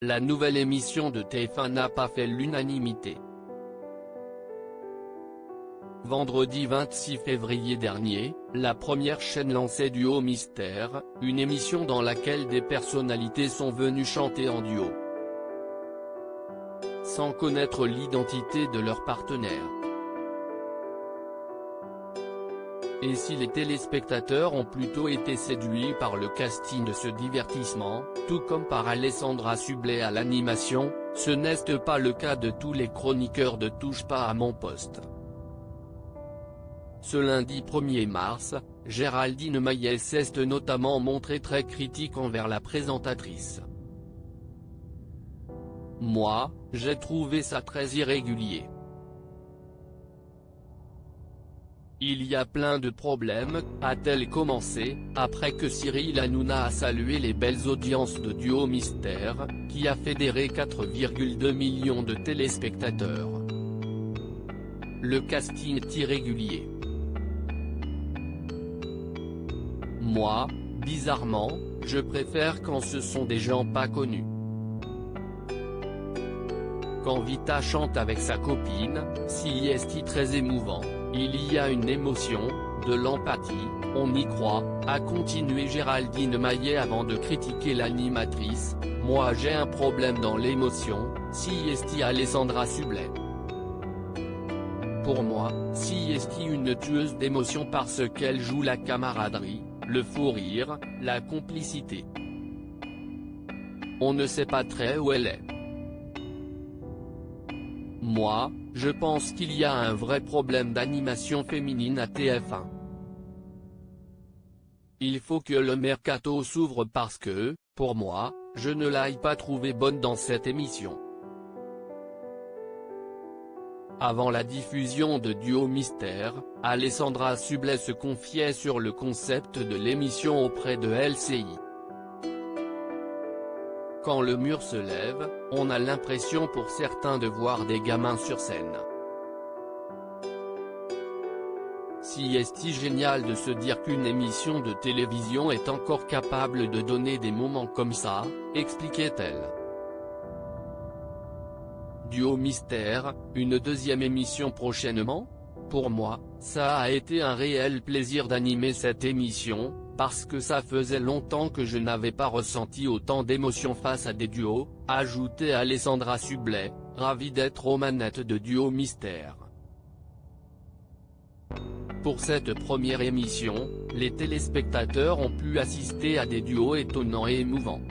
la nouvelle émission de TF1 n'a pas fait l'unanimité. Vendredi 26 février dernier, la première chaîne lançait Duo Mystère, une émission dans laquelle des personnalités sont venues chanter en duo, sans connaître l'identité de leur partenaire. Et si les téléspectateurs ont plutôt été séduits par le casting de ce divertissement, tout comme par Alessandra Sublet à l'animation, ce n'est pas le cas de tous les chroniqueurs de Touche pas à mon poste. Ce lundi 1er mars, Géraldine Maillet s'est notamment montrée très critique envers la présentatrice. « Moi, j'ai trouvé ça très irrégulier. Il y a plein de problèmes », a-t-elle commencé, après que Cyril Hanouna a salué les belles audiences de Duo Mystère, qui a fédéré 4,2 millions de téléspectateurs. Le casting est irrégulier. Moi, bizarrement, je préfère quand ce sont des gens pas connus. Quand Vita chante avec sa copine, si est très émouvant, il y a une émotion, de l'empathie, on y croit, a continué Géraldine Maillet avant de critiquer l'animatrice. Moi j'ai un problème dans l'émotion, si est Alessandra Sublet. Pour moi, si est une tueuse d'émotion parce qu'elle joue la camaraderie, le fou rire, la complicité. On ne sait pas très où elle est. Moi, je pense qu'il y a un vrai problème d'animation féminine à TF1. Il faut que le mercato s'ouvre parce que, pour moi, je ne l'ai pas trouvée bonne dans cette émission. Avant la diffusion de Duo Mystère, Alessandra Sublet se confiait sur le concept de l'émission auprès de LCI. Quand le mur se lève, on a l'impression pour certains de voir des gamins sur scène. Si est génial de se dire qu'une émission de télévision est encore capable de donner des moments comme ça, expliquait-elle. Duo Mystère, une deuxième émission prochainement ? Pour moi, ça a été un réel plaisir d'animer cette émission, parce que ça faisait longtemps que je n'avais pas ressenti autant d'émotions face à des duos, ajoutait Alessandra Sublet, ravie d'être aux manettes de Duo Mystère. Pour cette première émission, les téléspectateurs ont pu assister à des duos étonnants et émouvants.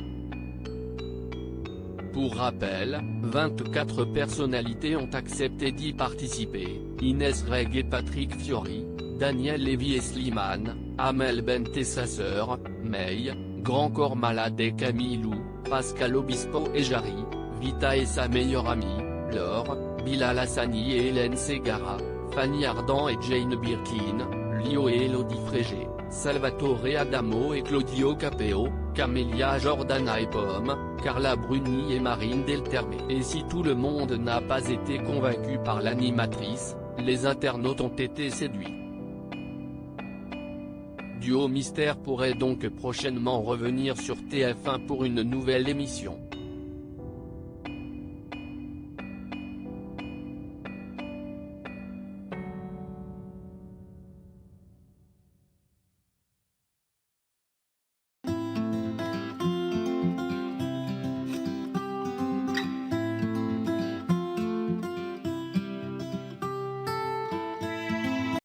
Pour rappel, 24 personnalités ont accepté d'y participer, Inès Reg et Patrick Fiori, Daniel Lévy et Slimane, Amel Bent et sa sœur, May, Grand Corps Malade et Camille Lou, Pascal Obispo et Jarry, Vita et sa meilleure amie, Laure, Bilal Hassani et Hélène Ségara, Fanny Ardant et Jane Birkin, Lio et Elodie Frégé, Salvatore Adamo et Claudio Capeo, Camélia Jordana et Pomme, Carla Bruni et Marine Delterme. Et si tout le monde n'a pas été convaincu par l'animatrice, les internautes ont été séduits. Duo Mystère pourrait donc prochainement revenir sur TF1 pour une nouvelle émission.